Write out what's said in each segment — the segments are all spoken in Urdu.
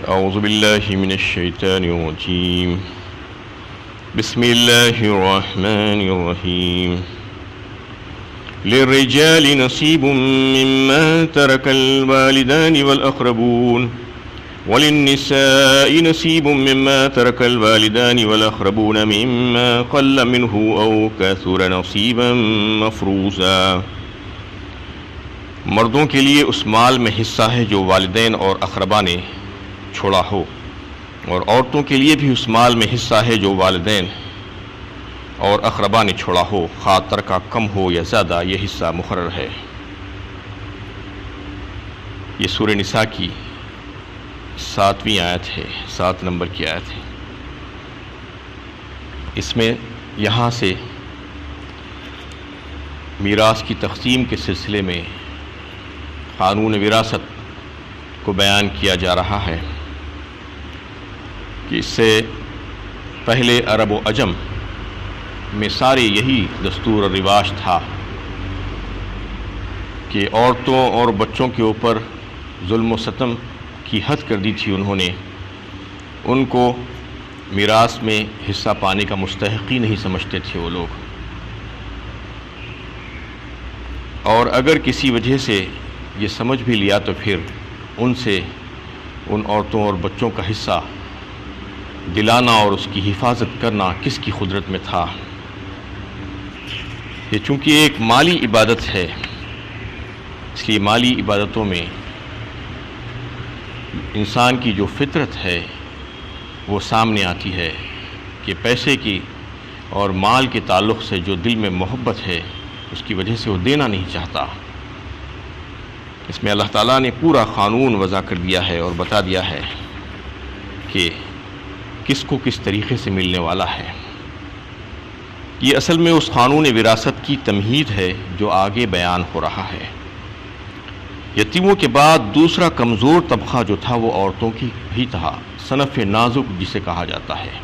أعوذ بالله من الشيطان الرجيم. بسم الله الرحمن الرحيم. للرجال نصيب مما ترك الوالدان والأقربون وللنساء نصيب مما ترك الوالدان والأقربون مما قل منه أو كثر نصيبا مفروضا. مردوں کے لیے اس مال میں حصہ ہے جو والدین اور اقربا نے چھوڑا ہو، اور عورتوں کے لیے بھی اس مال میں حصہ ہے جو والدین اور اقربا نے چھوڑا ہو، خواہ ترکہ کم ہو یا زیادہ، یہ حصہ مقرر ہے. یہ سورہ نساء کی 7ویں آیت ہے، 7 نمبر کی آیت ہے. اس میں یہاں سے میراث کی تقسیم کے سلسلے میں قانون وراثت کو بیان کیا جا رہا ہے کہ اس سے پہلے عرب و عجم میں سارے یہی دستور اور رواج تھا کہ عورتوں اور بچوں کے اوپر ظلم و ستم کی حد کر دی تھی انہوں نے. ان کو میراث میں حصہ پانے کا مستحق ہی نہیں سمجھتے تھے وہ لوگ، اور اگر کسی وجہ سے یہ سمجھ بھی لیا تو پھر ان سے ان عورتوں اور بچوں کا حصہ دلانا اور اس کی حفاظت کرنا کس کی قدرت میں تھا. یہ چونکہ ایک مالی عبادت ہے، اس لیے مالی عبادتوں میں انسان کی جو فطرت ہے وہ سامنے آتی ہے کہ پیسے کی اور مال کے تعلق سے جو دل میں محبت ہے اس کی وجہ سے وہ دینا نہیں چاہتا. اس میں اللہ تعالیٰ نے پورا قانون وضع کر دیا ہے اور بتا دیا ہے کہ کس کو کس طریقے سے ملنے والا ہے. یہ اصل میں اس قانون وراثت کی تمہید ہے جو آگے بیان ہو رہا ہے. یتیموں کے بعد دوسرا کمزور طبقہ جو تھا وہ عورتوں کی بھی تھا، صنف نازک جسے کہا جاتا ہے،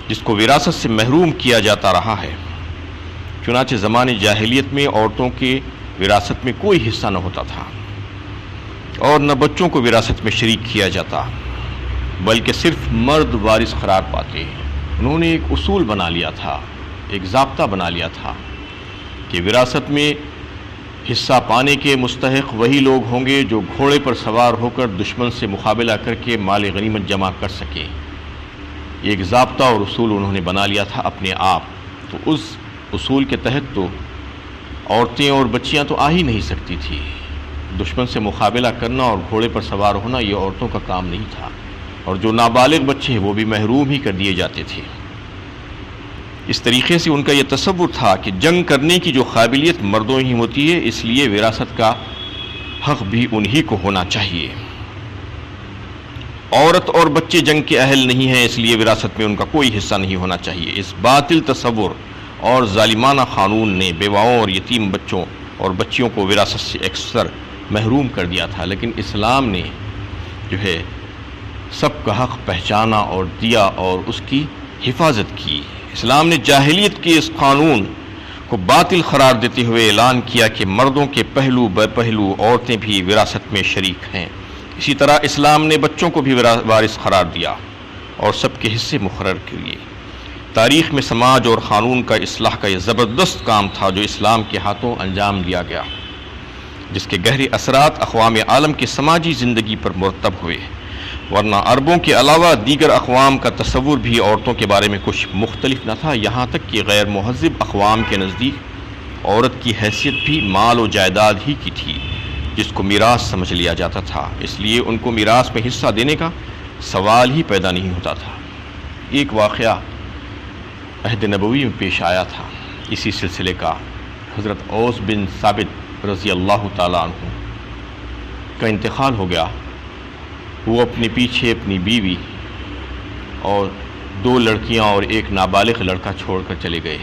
جس کو وراثت سے محروم کیا جاتا رہا ہے. چنانچہ زمانے جاہلیت میں عورتوں کے وراثت میں کوئی حصہ نہ ہوتا تھا اور نہ بچوں کو وراثت میں شریک کیا جاتا، بلکہ صرف مرد وارث قرار پاتے. انہوں نے ایک اصول بنا لیا تھا، ایک ضابطہ بنا لیا تھا کہ وراثت میں حصہ پانے کے مستحق وہی لوگ ہوں گے جو گھوڑے پر سوار ہو کر دشمن سے مقابلہ کر کے مال غنیمت جمع کر سکیں. ایک ضابطہ اور اصول انہوں نے بنا لیا تھا اپنے آپ. تو اس اصول کے تحت تو عورتیں اور بچیاں تو آ ہی نہیں سکتی تھی. دشمن سے مقابلہ کرنا اور گھوڑے پر سوار ہونا یہ عورتوں کا کام نہیں تھا، اور جو نابالغ بچے ہیں وہ بھی محروم ہی کر دیے جاتے تھے. اس طریقے سے ان کا یہ تصور تھا کہ جنگ کرنے کی جو قابلیت مردوں ہی ہوتی ہے، اس لیے وراثت کا حق بھی انہی کو ہونا چاہیے. عورت اور بچے جنگ کے اہل نہیں ہیں، اس لیے وراثت میں ان کا کوئی حصہ نہیں ہونا چاہیے. اس باطل تصور اور ظالمانہ قانون نے بیواؤں اور یتیم بچوں اور بچیوں کو وراثت سے اکثر محروم کر دیا تھا. لیکن اسلام نے جو ہے سب کا حق پہچانا اور دیا اور اس کی حفاظت کی. اسلام نے جاہلیت کے اس قانون کو باطل قرار دیتے ہوئے اعلان کیا کہ مردوں کے پہلو بے پہلو عورتیں بھی وراثت میں شریک ہیں. اسی طرح اسلام نے بچوں کو بھی وارث قرار دیا اور سب کے حصے مقرر کیے. تاریخ میں سماج اور قانون کا اصلاح کا یہ زبردست کام تھا جو اسلام کے ہاتھوں انجام دیا گیا، جس کے گہرے اثرات اقوام عالم کے سماجی زندگی پر مرتب ہوئے. ورنہ عربوں کے علاوہ دیگر اقوام کا تصور بھی عورتوں کے بارے میں کچھ مختلف نہ تھا. یہاں تک کہ غیر مہذب اقوام کے نزدیک عورت کی حیثیت بھی مال و جائیداد ہی کی تھی، جس کو میراث سمجھ لیا جاتا تھا. اس لیے ان کو میراث میں حصہ دینے کا سوال ہی پیدا نہیں ہوتا تھا. ایک واقعہ عہد نبوی میں پیش آیا تھا اسی سلسلے کا. حضرت اوس بن ثابت رضی اللہ تعالیٰ عنہ کا انتقال ہو گیا. وہ اپنے پیچھے اپنی بیوی اور 2 لڑکیاں اور ایک نابالغ لڑکا چھوڑ کر چلے گئے.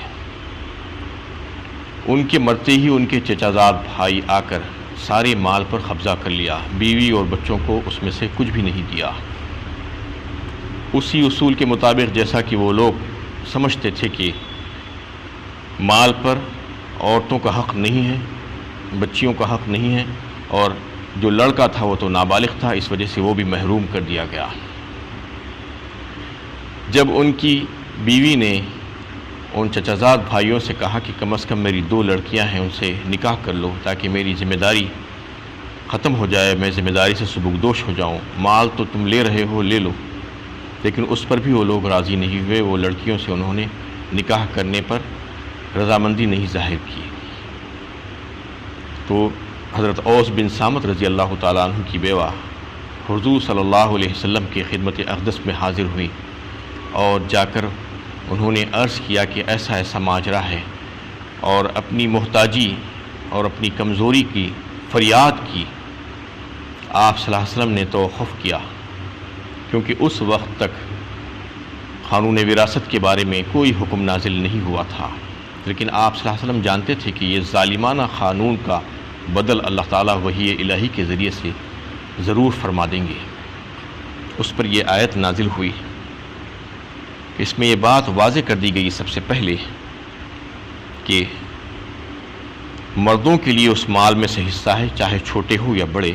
ان کے مرتے ہی ان کے چچا زاد بھائی آ کر سارے مال پر قبضہ کر لیا. بیوی اور بچوں کو اس میں سے کچھ بھی نہیں دیا. اسی اصول کے مطابق جیسا کہ وہ لوگ سمجھتے تھے کہ مال پر عورتوں کا حق نہیں ہے، بچیوں کا حق نہیں ہے، اور جو لڑکا تھا وہ تو نابالغ تھا، اس وجہ سے وہ بھی محروم کر دیا گیا۔ جب ان کی بیوی نے ان چچازاد بھائیوں سے کہا کہ کم از کم میری 2 لڑکیاں ہیں، ان سے نکاح کر لو تاکہ میری ذمہ داری ختم ہو جائے، میں ذمہ داری سے سبکدوش ہو جاؤں، مال تو تم لے رہے ہو لے لو، لیکن اس پر بھی وہ لوگ راضی نہیں ہوئے، وہ لڑکیوں سے انہوں نے نکاح کرنے پر رضامندی نہیں ظاہر کی۔ تو حضرت اوس بن صامت رضی اللہ تعالیٰ عنہ کی بیوہ حضور صلی اللہ علیہ وسلم کی خدمت اقدس میں حاضر ہوئی اور جا کر انہوں نے عرض کیا کہ ایسا ایسا ماجرا ہے، اور اپنی محتاجی اور اپنی کمزوری کی فریاد کی۔ آپ صلی اللہ علیہ وسلم نے توقف کیا، کیونکہ اس وقت تک قانون وراثت کے بارے میں کوئی حکم نازل نہیں ہوا تھا، لیکن آپ صلی اللہ علیہ وسلم جانتے تھے کہ یہ ظالمانہ قانون کا بدل اللہ تعالیٰ وحی الہی کے ذریعے سے ضرور فرما دیں گے۔ اس پر یہ آیت نازل ہوئی۔ اس میں یہ بات واضح کر دی گئی سب سے پہلے کہ مردوں کے لیے اس مال میں سے حصہ ہے، چاہے چھوٹے ہو یا بڑے،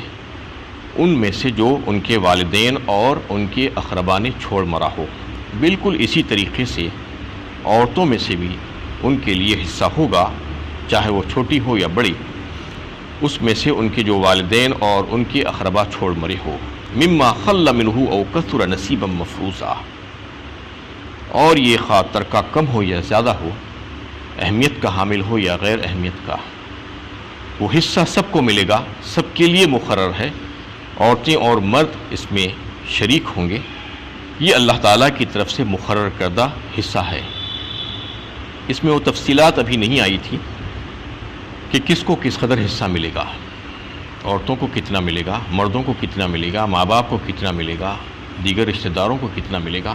ان میں سے جو ان کے والدین اور ان کے اقربا نے چھوڑ مرا ہو۔ بالکل اسی طریقے سے عورتوں میں سے بھی ان کے لیے حصہ ہوگا، چاہے وہ چھوٹی ہو یا بڑی، اس میں سے ان کے جو والدین اور ان کے اقربا چھوڑ مرے ہو۔ مما خل منہ او کثر نصیبا مفروضا، اور یہ خواہ ترکہ کم ہو یا زیادہ ہو، اہمیت کا حامل ہو یا غیر اہمیت کا، وہ حصہ سب کو ملے گا، سب کے لیے مقرر ہے، عورتیں اور مرد اس میں شریک ہوں گے۔ یہ اللہ تعالیٰ کی طرف سے مقرر کردہ حصہ ہے۔ اس میں وہ تفصیلات ابھی نہیں آئی تھی کہ کس کو کس قدر حصہ ملے گا، عورتوں کو کتنا ملے گا، مردوں کو کتنا ملے گا، ماں باپ کو کتنا ملے گا، دیگر رشتہ داروں کو کتنا ملے گا۔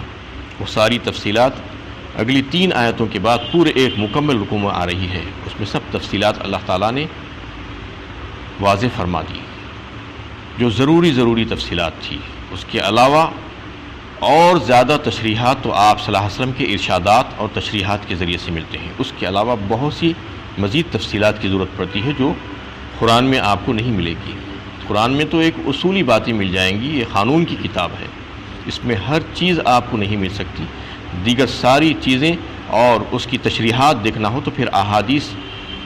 وہ ساری تفصیلات اگلی 3 آیتوں کے بعد پورے ایک مکمل رکوع میں آ رہی ہے، اس میں سب تفصیلات اللہ تعالیٰ نے واضح فرما دی، جو ضروری تفصیلات تھی۔ اس کے علاوہ اور زیادہ تشریحات تو آپ صلی اللہ علیہ وسلم کے ارشادات اور تشریحات کے ذریعے سے ملتے ہیں۔ اس کے علاوہ بہت سی مزید تفصیلات کی ضرورت پڑتی ہے جو قرآن میں آپ کو نہیں ملے گی۔ قرآن میں تو ایک اصولی باتیں مل جائیں گی، یہ قانون کی کتاب ہے، اس میں ہر چیز آپ کو نہیں مل سکتی، دیگر ساری چیزیں اور اس کی تشریحات دیکھنا ہو تو پھر احادیث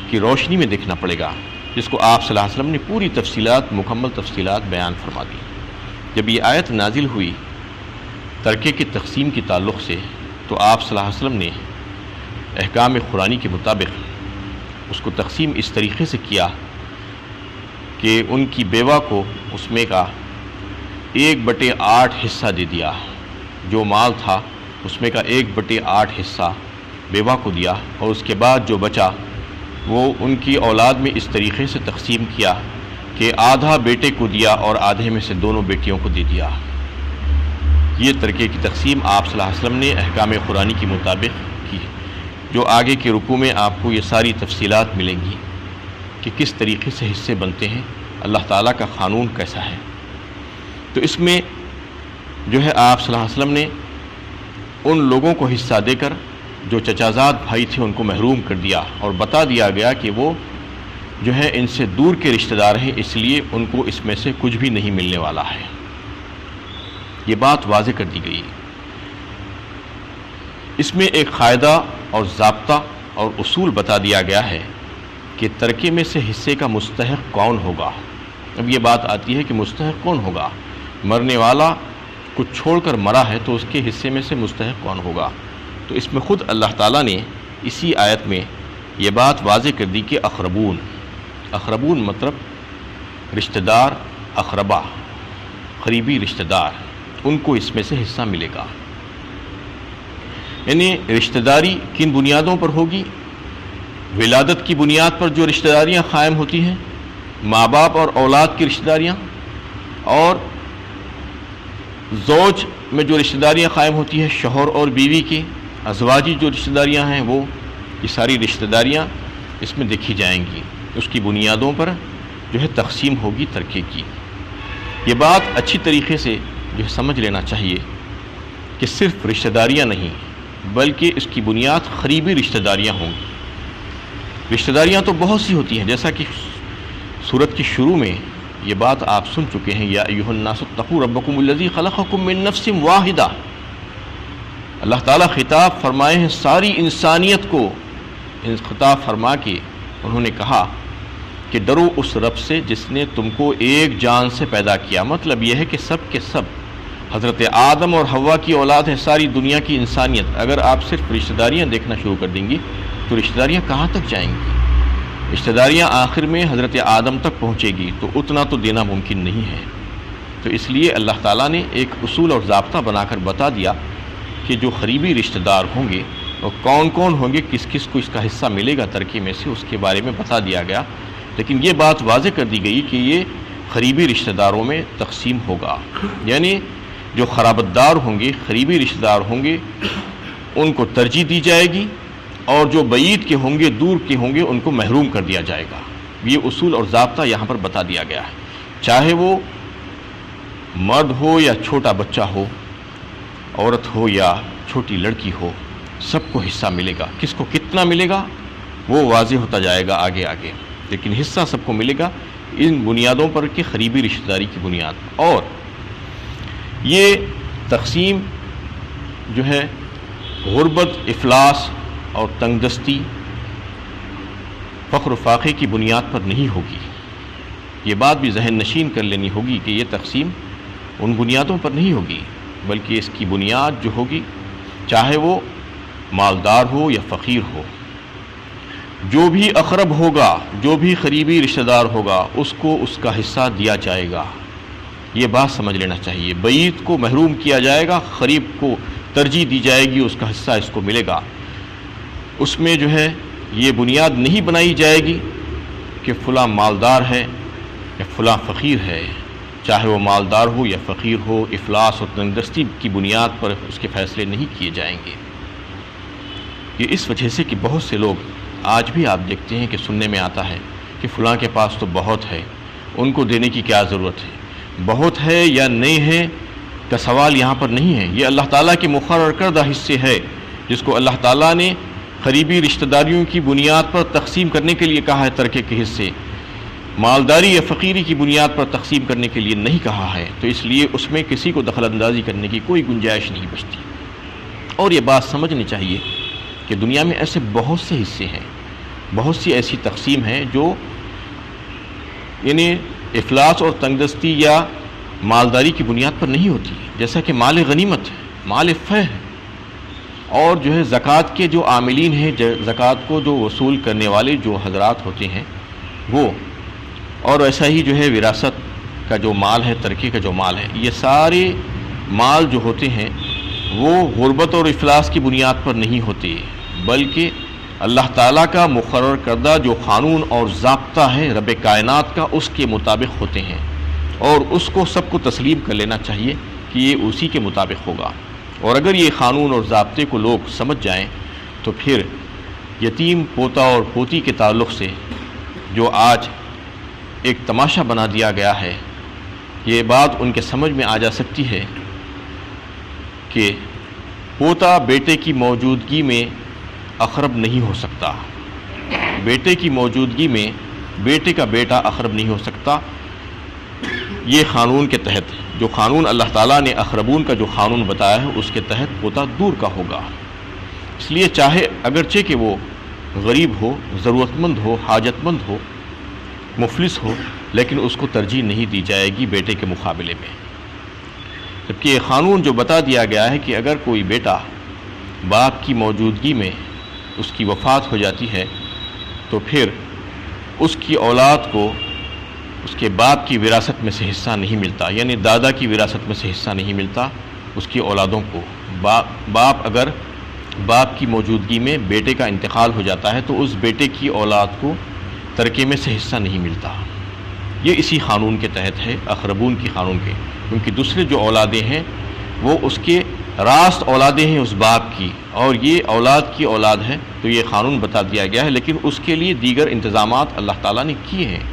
کی روشنی میں دیکھنا پڑے گا، جس کو آپ صلی اللہ علیہ وسلم نے پوری تفصیلات، مکمل تفصیلات بیان فرما دی۔ جب یہ آیت نازل ہوئی ترکے کی تقسیم کے تعلق سے، تو آپ صلی اللہ علیہ وسلم نے احکام قرآنی کے مطابق اس کو تقسیم اس طریقے سے کیا کہ ان کی بیوہ کو اس میں کا 1/8 حصہ دے دیا، جو مال تھا اس میں کا 1/8 حصہ بیوہ کو دیا، اور اس کے بعد جو بچا وہ ان کی اولاد میں اس طریقے سے تقسیم کیا کہ آدھا بیٹے کو دیا اور آدھے میں سے دونوں بیٹیوں کو دے دیا۔ یہ ترکے کی تقسیم آپ صلی اللہ علیہ وسلم نے احکام قرآنی کے مطابق کی، جو آگے کے رکوع میں آپ کو یہ ساری تفصیلات ملیں گی کہ کس طریقے سے حصے بنتے ہیں، اللہ تعالیٰ کا قانون کیسا ہے۔ تو اس میں جو ہے آپ صلی اللہ علیہ وسلم نے ان لوگوں کو حصہ دے کر جو چچازاد بھائی تھے ان کو محروم کر دیا، اور بتا دیا گیا کہ وہ جو ہے ان سے دور کے رشتہ دار ہیں، اس لیے ان کو اس میں سے کچھ بھی نہیں ملنے والا ہے۔ یہ بات واضح کر دی گئی۔ اس میں ایک قاعدہ اور ضابطہ اور اصول بتا دیا گیا ہے کہ ترکے میں سے حصے کا مستحق کون ہوگا۔ اب یہ بات آتی ہے کہ مستحق کون ہوگا، مرنے والا کچھ چھوڑ کر مرا ہے تو اس کے حصے میں سے مستحق کون ہوگا۔ تو اس میں خود اللہ تعالیٰ نے اسی آیت میں یہ بات واضح کر دی کہ اقربون مطلب رشتہ دار، اقربا قریبی رشتہ دار، ان کو اس میں سے حصہ ملے گا۔ یعنی رشتہ داری کن بنیادوں پر ہوگی؟ ولادت کی بنیاد پر جو رشتہ داریاں قائم ہوتی ہیں، ماں باپ اور اولاد کی رشتہ داریاں، اور زوج میں جو رشتہ داریاں قائم ہوتی ہیں شوہر اور بیوی کی، ازواجی جو رشتہ داریاں ہیں، وہ یہ ساری رشتہ داریاں اس میں دیکھی جائیں گی، اس کی بنیادوں پر جو ہے تقسیم ہوگی ترکے کی۔ یہ بات اچھی طریقے سے جو ہے سمجھ لینا چاہیے کہ صرف رشتہ داریاں نہیں بلکہ اس کی بنیاد قریبی رشتہ داریاں ہوں گی۔ رشتہ داریاں تو بہت سی ہوتی ہیں، جیسا کہ سورت کی شروع میں یہ بات آپ سن چکے ہیں، یا ایھا الناس اتقوا ربکم الذی خلقکم من نفس واحدہ۔ اللہ تعالیٰ خطاب فرمائے ہیں ساری انسانیت کو، خطاب فرما کے انہوں نے کہا کہ ڈرو اس رب سے جس نے تم کو ایک جان سے پیدا کیا۔ مطلب یہ ہے کہ سب کے سب حضرت آدم اور حوا کی اولاد ہے ساری دنیا کی انسانیت۔ اگر آپ صرف رشتہ داریاں دیکھنا شروع کر دیں گی تو رشتہ داریاں کہاں تک جائیں گی؟ رشتہ داریاں آخر میں حضرت آدم تک پہنچے گی، تو اتنا تو دینا ممکن نہیں ہے۔ تو اس لیے اللہ تعالیٰ نے ایک اصول اور ضابطہ بنا کر بتا دیا کہ جو قریبی رشتہ دار ہوں گے اور کون کون ہوں گے، کس کس کو اس کا حصہ ملے گا ترکے میں سے، اس کے بارے میں بتا دیا گیا۔ لیکن یہ بات واضح کر دی گئی کہ یہ قریبی رشتہ داروں میں تقسیم ہوگا، یعنی جو قرابت دار ہوں گے، قریبی رشتہ دار ہوں گے، ان کو ترجیح دی جائے گی، اور جو بعید کے ہوں گے، دور کے ہوں گے، ان کو محروم کر دیا جائے گا۔ یہ اصول اور ضابطہ یہاں پر بتا دیا گیا ہے، چاہے وہ مرد ہو یا چھوٹا بچہ ہو، عورت ہو یا چھوٹی لڑکی ہو، سب کو حصہ ملے گا۔ کس کو کتنا ملے گا وہ واضح ہوتا جائے گا آگے آگے، لیکن حصہ سب کو ملے گا ان بنیادوں پر کہ قریبی رشتہ داری کی بنیاد۔ اور یہ تقسیم جو ہے غربت، افلاس اور تنگ دستی، فقر و فاقے کی بنیاد پر نہیں ہوگی۔ یہ بات بھی ذہن نشین کر لینی ہوگی کہ یہ تقسیم ان بنیادوں پر نہیں ہوگی، بلکہ اس کی بنیاد جو ہوگی، چاہے وہ مالدار ہو یا فقیر ہو، جو بھی اقرب ہوگا، جو بھی قریبی رشتہ دار ہوگا، اس کو اس کا حصہ دیا جائے گا۔ یہ بات سمجھ لینا چاہیے، بعید کو محروم کیا جائے گا، قریب کو ترجیح دی جائے گی، اس کا حصہ اس کو ملے گا۔ اس میں جو ہے یہ بنیاد نہیں بنائی جائے گی کہ فلاں مالدار ہے یا فلاں فقیر ہے، چاہے وہ مالدار ہو یا فقیر ہو، افلاس اور تنگدستی کی بنیاد پر اس کے فیصلے نہیں کیے جائیں گے۔ یہ اس وجہ سے کہ بہت سے لوگ آج بھی آپ دیکھتے ہیں کہ سننے میں آتا ہے کہ فلاں کے پاس تو بہت ہے، ان کو دینے کی کیا ضرورت ہے۔ بہت ہے یا نہیں ہے کا سوال یہاں پر نہیں ہے، یہ اللہ تعالیٰ کے مقرر کردہ حصے ہے، جس کو اللہ تعالیٰ نے قریبی رشتہ داریوں کی بنیاد پر تقسیم کرنے کے لیے کہا ہے۔ ترکے کے حصے مالداری یا فقیری کی بنیاد پر تقسیم کرنے کے لیے نہیں کہا ہے، تو اس لیے اس میں کسی کو دخل اندازی کرنے کی کوئی گنجائش نہیں بچتی۔ اور یہ بات سمجھنی چاہیے کہ دنیا میں ایسے بہت سے حصے ہیں، بہت سی ایسی تقسیم ہیں جو یعنی افلاس اور تنگدستی یا مالداری کی بنیاد پر نہیں ہوتی، جیسا کہ مال غنیمت ہے، مال فہ ہے، اور جو ہے زکوٰۃ کے جو عاملین ہیں، زکوٰۃ کو جو وصول کرنے والے جو حضرات ہوتے ہیں وہ، اور ایسا ہی جو ہے وراثت کا جو مال ہے، ترکے کا جو مال ہے، یہ سارے مال جو ہوتے ہیں وہ غربت اور افلاس کی بنیاد پر نہیں ہوتے، بلکہ اللہ تعالیٰ کا مقرر کردہ جو قانون اور ضابطہ ہے رب کائنات کا، اس کے مطابق ہوتے ہیں، اور اس کو سب کو تسلیم کر لینا چاہیے کہ یہ اسی کے مطابق ہوگا۔ اور اگر یہ قانون اور ضابطے کو لوگ سمجھ جائیں تو پھر یتیم پوتا اور پوتی کے تعلق سے جو آج ایک تماشا بنا دیا گیا ہے، یہ بات ان کے سمجھ میں آ جا سکتی ہے کہ پوتا بیٹے کی موجودگی میں اقرب نہیں ہو سکتا، بیٹے کی موجودگی میں بیٹے کا بیٹا اقرب نہیں ہو سکتا۔ یہ قانون کے تحت جو قانون اللہ تعالیٰ نے اقربون کا جو قانون بتایا ہے، اس کے تحت پوتا دور کا ہوگا۔ اس لیے چاہے اگرچہ کہ وہ غریب ہو، ضرورت مند ہو، حاجت مند ہو، مفلس ہو، لیکن اس کو ترجیح نہیں دی جائے گی بیٹے کے مقابلے میں۔ جبکہ یہ قانون جو بتا دیا گیا ہے کہ اگر کوئی بیٹا باپ کی موجودگی میں اس کی وفات ہو جاتی ہے تو پھر اس کی اولاد کو اس کے باپ کی وراثت میں سے حصہ نہیں ملتا، یعنی دادا کی وراثت میں سے حصہ نہیں ملتا اس کی اولادوں کو۔ باپ اگر باپ کی موجودگی میں بیٹے کا انتقال ہو جاتا ہے تو اس بیٹے کی اولاد کو ترکے میں سے حصہ نہیں ملتا۔ یہ اسی قانون کے تحت ہے، اقربون کی قانون کے، کیونکہ دوسرے جو اولادیں ہیں وہ اس کے راست اولادیں ہیں اس باپ کی، اور یہ اولاد کی اولاد ہے، تو یہ قانون بتا دیا گیا ہے، لیکن اس کے لیے دیگر انتظامات اللہ تعالیٰ نے کیے ہیں۔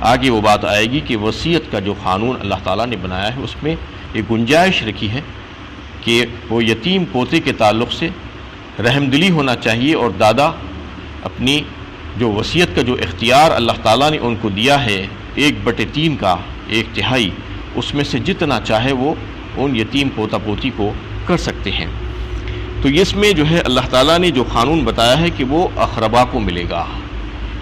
آگے وہ بات آئے گی کہ وصیت کا جو قانون اللہ تعالیٰ نے بنایا ہے، اس میں ایک گنجائش رکھی ہے کہ وہ یتیم پوتے کے تعلق سے رحم دلی ہونا چاہیے، اور دادا اپنی جو وصیت کا جو اختیار اللہ تعالیٰ نے ان کو دیا ہے 1/3 کا 1/3 اس میں سے جتنا چاہے وہ ان یتیم پوتا پوتی کو کر سکتے ہیں۔ تو اس میں جو ہے اللہ تعالیٰ نے جو قانون بتایا ہے کہ وہ اقربا کو ملے گا،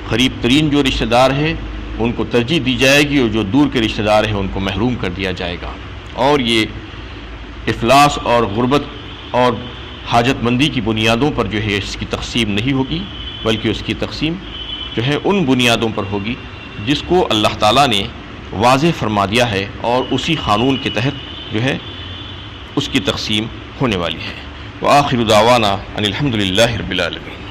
قریب ترین جو رشتہ دار ہے ان کو ترجیح دی جائے گی، اور جو دور کے رشتہ دار ہیں ان کو محروم کر دیا جائے گا۔ اور یہ افلاس اور غربت اور حاجت مندی کی بنیادوں پر جو ہے اس کی تقسیم نہیں ہوگی، بلکہ اس کی تقسیم جو ہے ان بنیادوں پر ہوگی جس کو اللہ تعالیٰ نے واضح فرما دیا ہے، اور اسی قانون کے تحت جو ہے اس کی تقسیم ہونے والی ہے۔ وآخر دعوانا ان الحمد للہ رب العالمین۔